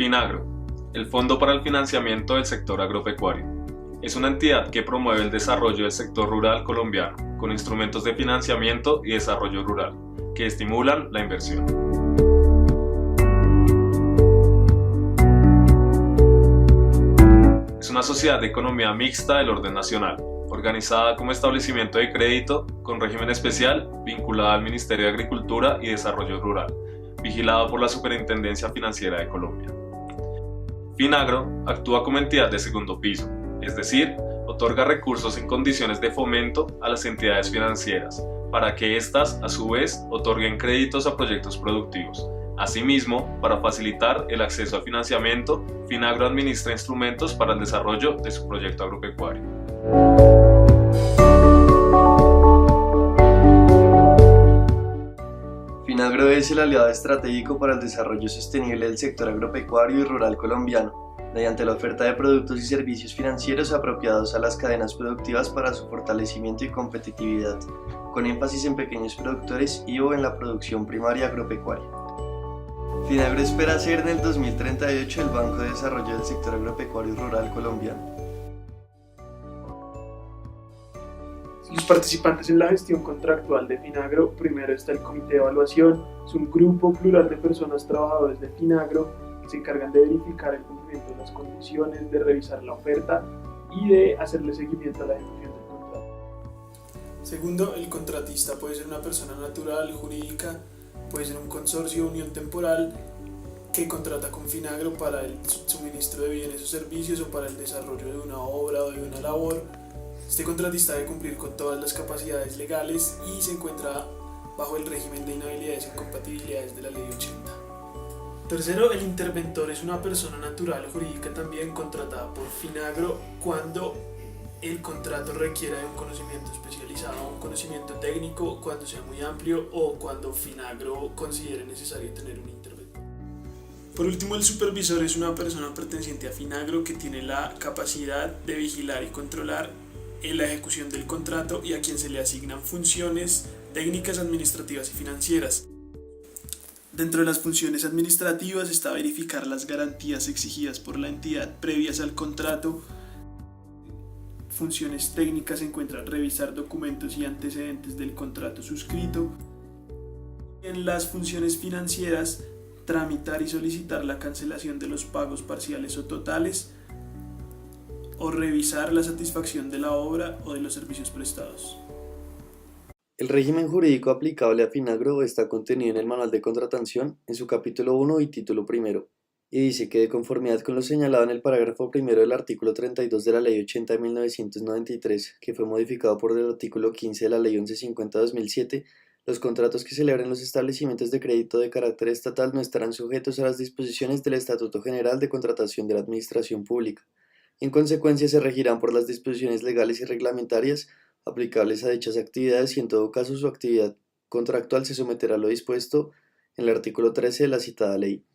FINAGRO, el Fondo para el Financiamiento del Sector Agropecuario. Es una entidad que promueve el desarrollo del sector rural colombiano con instrumentos de financiamiento y desarrollo rural que estimulan la inversión. Es una sociedad de economía mixta del orden nacional, organizada como establecimiento de crédito con régimen especial vinculada al Ministerio de Agricultura y Desarrollo Rural, vigilado por la Superintendencia Financiera de Colombia. FINAGRO actúa como entidad de segundo piso, es decir, otorga recursos en condiciones de fomento a las entidades financieras, para que éstas, a su vez, otorguen créditos a proyectos productivos. Asimismo, para facilitar el acceso a financiamiento, FINAGRO administra instrumentos para el desarrollo de su proyecto agropecuario. FINAGRO es el aliado estratégico para el desarrollo sostenible del sector agropecuario y rural colombiano, mediante la oferta de productos y servicios financieros apropiados a las cadenas productivas para su fortalecimiento y competitividad, con énfasis en pequeños productores y/o en la producción primaria agropecuaria. FINAGRO espera ser en el 2038 el Banco de Desarrollo del Sector Agropecuario y Rural colombiano. Los participantes en la gestión contractual de FINAGRO: primero está el Comité de Evaluación, es un grupo plural de personas trabajadores de FINAGRO que se encargan de verificar el cumplimiento de las condiciones, de revisar la oferta y de hacerle seguimiento a la ejecución del contrato. Segundo, el contratista puede ser una persona natural, jurídica, puede ser un consorcio o unión temporal que contrata con FINAGRO para el suministro de bienes o servicios o para el desarrollo de una obra o de una labor. Este contratista debe cumplir con todas las capacidades legales y se encuentra bajo el régimen de inhabilidades e incompatibilidades de la Ley 80. Tercero, el interventor es una persona natural o jurídica también contratada por FINAGRO cuando el contrato requiera de un conocimiento especializado, un conocimiento técnico, cuando sea muy amplio o cuando FINAGRO considere necesario tener un interventor. Por último, el supervisor es una persona perteneciente a FINAGRO que tiene la capacidad de vigilar y controlar en la ejecución del contrato y a quien se le asignan funciones técnicas, administrativas y financieras. Dentro de las funciones administrativas está verificar las garantías exigidas por la entidad previas al contrato. Funciones técnicas se encuentran revisar documentos y antecedentes del contrato suscrito. En las funciones financieras, tramitar y solicitar la cancelación de los pagos parciales o totales, o revisar la satisfacción de la obra o de los servicios prestados. El régimen jurídico aplicable a FINAGRO está contenido en el Manual de Contratación en su capítulo 1 y título 1, y dice que de conformidad con lo señalado en el parágrafo 1 del artículo 32 de la Ley 80 de 1993, que fue modificado por el artículo 15 de la Ley 1150 de 2007, los contratos que celebren los establecimientos de crédito de carácter estatal no estarán sujetos a las disposiciones del Estatuto General de Contratación de la Administración Pública. En consecuencia, se regirán por las disposiciones legales y reglamentarias aplicables a dichas actividades y en todo caso su actividad contractual se someterá a lo dispuesto en el artículo 13 de la citada ley.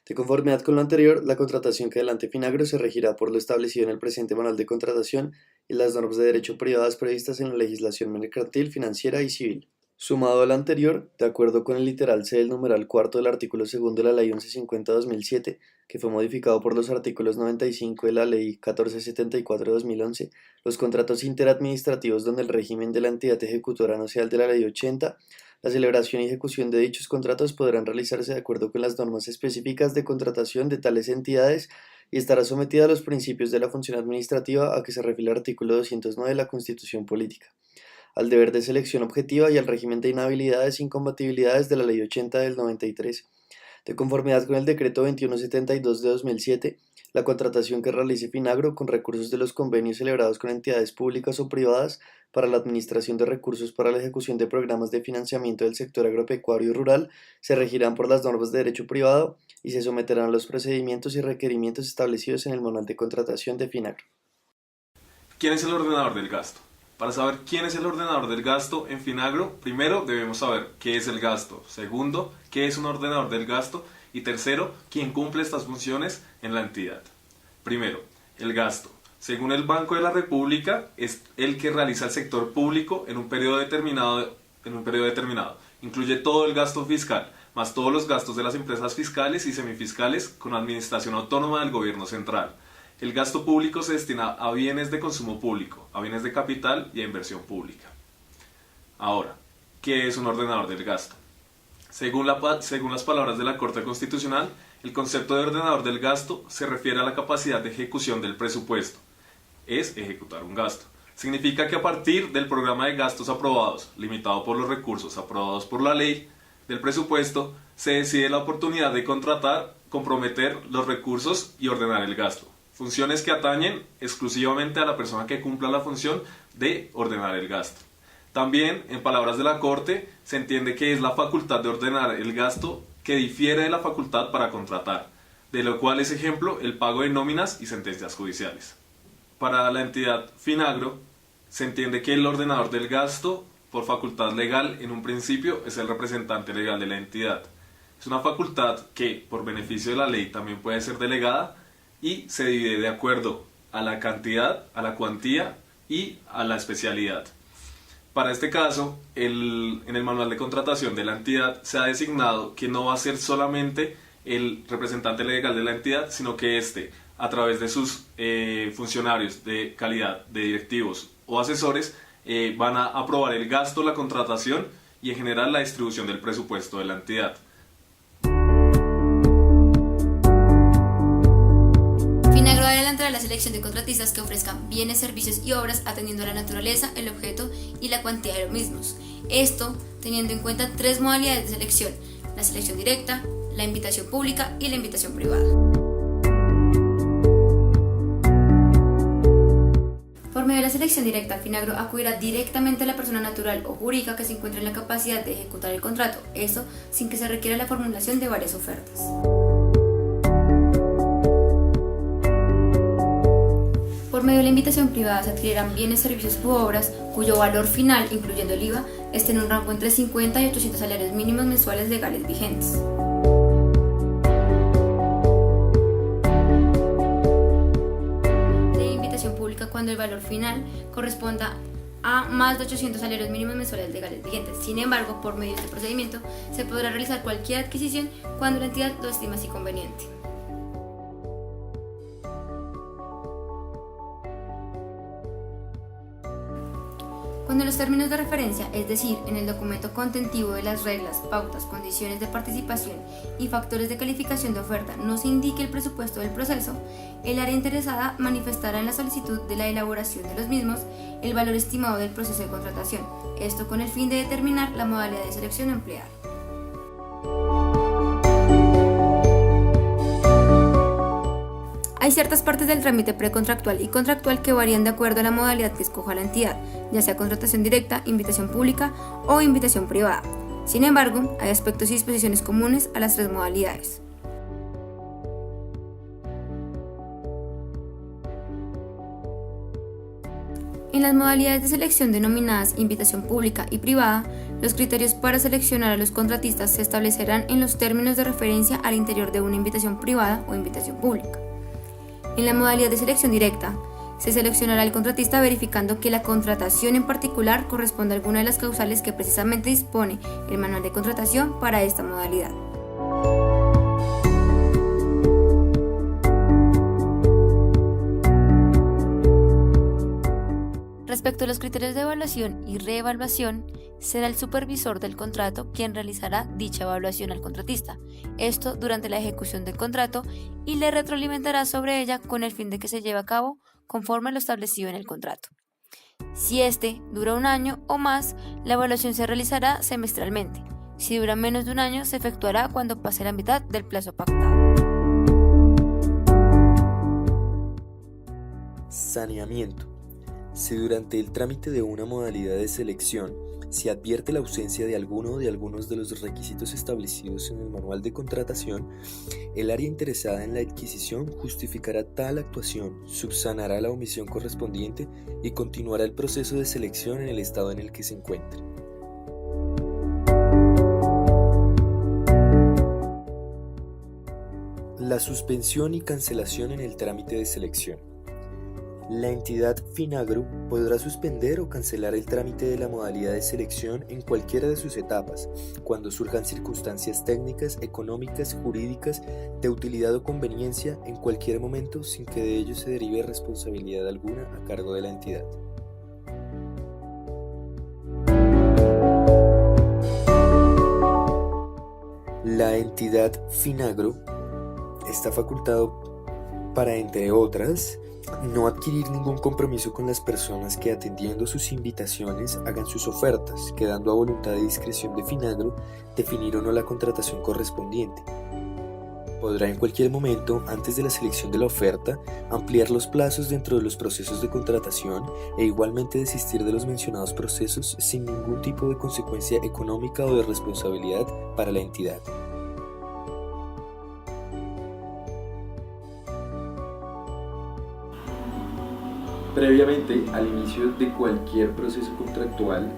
De conformidad con lo anterior, la contratación que adelante FINAGRO se regirá por lo establecido en el presente Manual de Contratación y las normas de derecho privadas previstas en la legislación mercantil, financiera y civil. Sumado al anterior, de acuerdo con el literal C del numeral cuarto del artículo 2 de la Ley 1150 de 2007, que fue modificado por los artículos 95 de la Ley 1474 de 2011, los contratos interadministrativos donde el régimen de la entidad ejecutora no sea el de la Ley 80, la celebración y ejecución de dichos contratos podrán realizarse de acuerdo con las normas específicas de contratación de tales entidades y estará sometida a los principios de la función administrativa a que se refiere el artículo 209 de la Constitución Política, al deber de selección objetiva y al régimen de inhabilidades e incompatibilidades de la Ley 80 del 93. De conformidad con el Decreto 2172 de 2007, la contratación que realice FINAGRO con recursos de los convenios celebrados con entidades públicas o privadas para la administración de recursos para la ejecución de programas de financiamiento del sector agropecuario y rural se regirán por las normas de derecho privado y se someterán a los procedimientos y requerimientos establecidos en el Manual de Contratación de FINAGRO. ¿Quién es el ordenador del gasto? Para saber quién es el ordenador del gasto en FINAGRO, primero debemos saber qué es el gasto, segundo, qué es un ordenador del gasto y tercero, quién cumple estas funciones en la entidad. Primero, el gasto. Según el Banco de la República, es el que realiza el sector público en un periodo determinado, Incluye todo el gasto fiscal, más todos los gastos de las empresas fiscales y semifiscales con administración autónoma del gobierno central. El gasto público se destina a bienes de consumo público, a bienes de capital y a inversión pública. Ahora, ¿qué es un ordenador del gasto? Según las palabras de la Corte Constitucional, el concepto de ordenador del gasto se refiere a la capacidad de ejecución del presupuesto. Es ejecutar un gasto. Significa que a partir del programa de gastos aprobados, limitado por los recursos aprobados por la ley del presupuesto, se decide la oportunidad de contratar, comprometer los recursos y ordenar el gasto. Funciones que atañen exclusivamente a la persona que cumpla la función de ordenar el gasto. También, en palabras de la Corte, se entiende que es la facultad de ordenar el gasto que difiere de la facultad para contratar, de lo cual es ejemplo el pago de nóminas y sentencias judiciales. Para la entidad Finagro, se entiende que el ordenador del gasto, por facultad legal, en un principio es el representante legal de la entidad. Es una facultad que, por beneficio de la ley, también puede ser delegada y se divide de acuerdo a la cantidad, a la cuantía y a la especialidad. Para este caso, en el manual de contratación de la entidad se ha designado que no va a ser solamente el representante legal de la entidad, sino que éste, a través de sus funcionarios de calidad, de directivos o asesores, van a aprobar el gasto, la contratación y en general la distribución del presupuesto de la entidad. Finagro adelantará la selección de contratistas que ofrezcan bienes, servicios y obras atendiendo a la naturaleza, el objeto y la cuantía de los mismos. Esto teniendo en cuenta 3 modalidades de selección: la selección directa, la invitación pública y la invitación privada. Por medio de la selección directa, Finagro acudirá directamente a la persona natural o jurídica que se encuentre en la capacidad de ejecutar el contrato, eso sin que se requiera la formulación de varias ofertas. Por medio de la invitación privada se adquirirán bienes, servicios u obras cuyo valor final, incluyendo el IVA, esté en un rango entre 50 y 800 salarios mínimos mensuales legales vigentes. Cuando el valor final corresponda a más de 800 salarios mínimos mensuales legales vigentes. Sin embargo, por medio de este procedimiento se podrá realizar cualquier adquisición cuando la entidad lo estime así conveniente. Cuando los términos de referencia, es decir, en el documento contentivo de las reglas, pautas, condiciones de participación y factores de calificación de oferta, no se indique el presupuesto del proceso, el área interesada manifestará en la solicitud de la elaboración de los mismos el valor estimado del proceso de contratación, esto con el fin de determinar la modalidad de selección a emplear. Hay ciertas partes del trámite precontractual y contractual que varían de acuerdo a la modalidad que escoja la entidad, ya sea contratación directa, invitación pública o invitación privada. Sin embargo, hay aspectos y disposiciones comunes a las 3 modalidades. En las modalidades de selección denominadas invitación pública y privada, los criterios para seleccionar a los contratistas se establecerán en los términos de referencia al interior de una invitación privada o invitación pública. En la modalidad de selección directa, se seleccionará el contratista verificando que la contratación en particular corresponde a alguna de las causales que precisamente dispone el manual de contratación para esta modalidad. Respecto a los criterios de evaluación y reevaluación, será el supervisor del contrato quien realizará dicha evaluación al contratista, esto durante la ejecución del contrato, y le retroalimentará sobre ella con el fin de que se lleve a cabo conforme a lo establecido en el contrato. Si este dura 1 año o más, la evaluación se realizará semestralmente. Si dura menos de 1 año, se efectuará cuando pase la mitad del plazo pactado. Saneamiento. Si durante el trámite de una modalidad de selección se advierte la ausencia de alguno o de algunos de los requisitos establecidos en el manual de contratación, el área interesada en la adquisición justificará tal actuación, subsanará la omisión correspondiente y continuará el proceso de selección en el estado en el que se encuentre. La suspensión y cancelación en el trámite de selección. La entidad Finagro podrá suspender o cancelar el trámite de la modalidad de selección en cualquiera de sus etapas, cuando surjan circunstancias técnicas, económicas, jurídicas, de utilidad o conveniencia en cualquier momento sin que de ello se derive responsabilidad alguna a cargo de la entidad. La entidad Finagro está facultado para, entre otras, no adquirir ningún compromiso con las personas que, atendiendo sus invitaciones, hagan sus ofertas, quedando a voluntad y discreción de Finagro definir o no la contratación correspondiente. Podrá en cualquier momento, antes de la selección de la oferta, ampliar los plazos dentro de los procesos de contratación e igualmente desistir de los mencionados procesos sin ningún tipo de consecuencia económica o de responsabilidad para la entidad. Previamente al inicio de cualquier proceso contractual,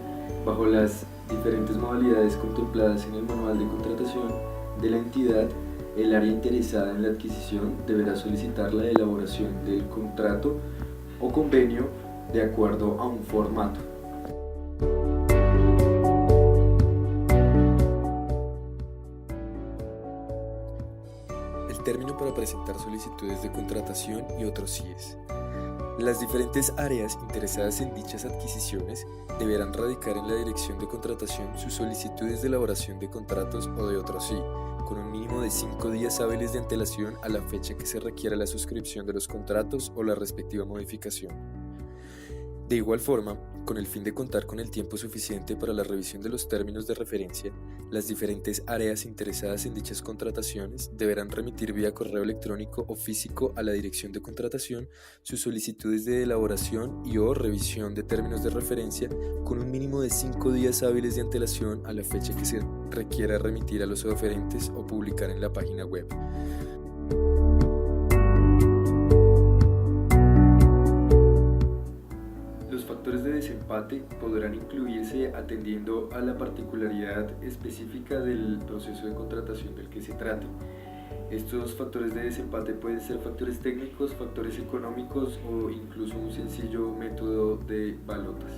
bajo las diferentes modalidades contempladas en el manual de contratación de la entidad, el área interesada en la adquisición deberá solicitar la elaboración del contrato o convenio de acuerdo a un formato. El término para presentar solicitudes de contratación y otros CIEs. Las diferentes áreas interesadas en dichas adquisiciones deberán radicar en la dirección de contratación sus solicitudes de elaboración de contratos o de otros sí, con un mínimo de 5 días hábiles de antelación a la fecha que se requiera la suscripción de los contratos o la respectiva modificación. De igual forma, con el fin de contar con el tiempo suficiente para la revisión de los términos de referencia, las diferentes áreas interesadas en dichas contrataciones deberán remitir vía correo electrónico o físico a la dirección de contratación sus solicitudes de elaboración y o revisión de términos de referencia con un mínimo de 5 días hábiles de antelación a la fecha que se requiera remitir a los oferentes o publicar en la página web. Los factores de desempate podrán incluirse atendiendo a la particularidad específica del proceso de contratación del que se trate. Estos factores de desempate pueden ser factores técnicos, factores económicos o incluso un sencillo método de balotas.